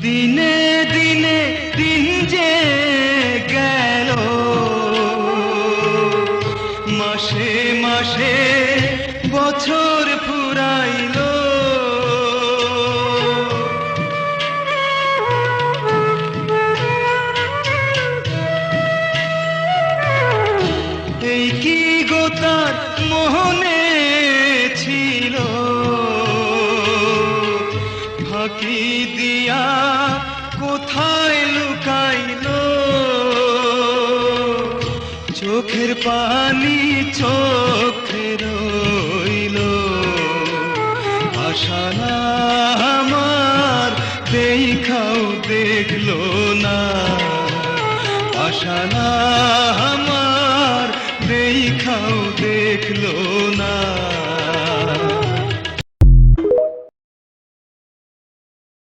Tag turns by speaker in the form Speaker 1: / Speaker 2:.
Speaker 1: দিনে দিনে দিন যে গেল, মাসে মাসে বছর ফুরাইল। এই কি গো তার মোহনে ছিল, ফাঁকি দিয়া কোথায় লুকাইল। চোখের পানি চোখে রইল, আশা না আমার দেখাও দেখলো না, আশা না আমার দেখাও দেখলো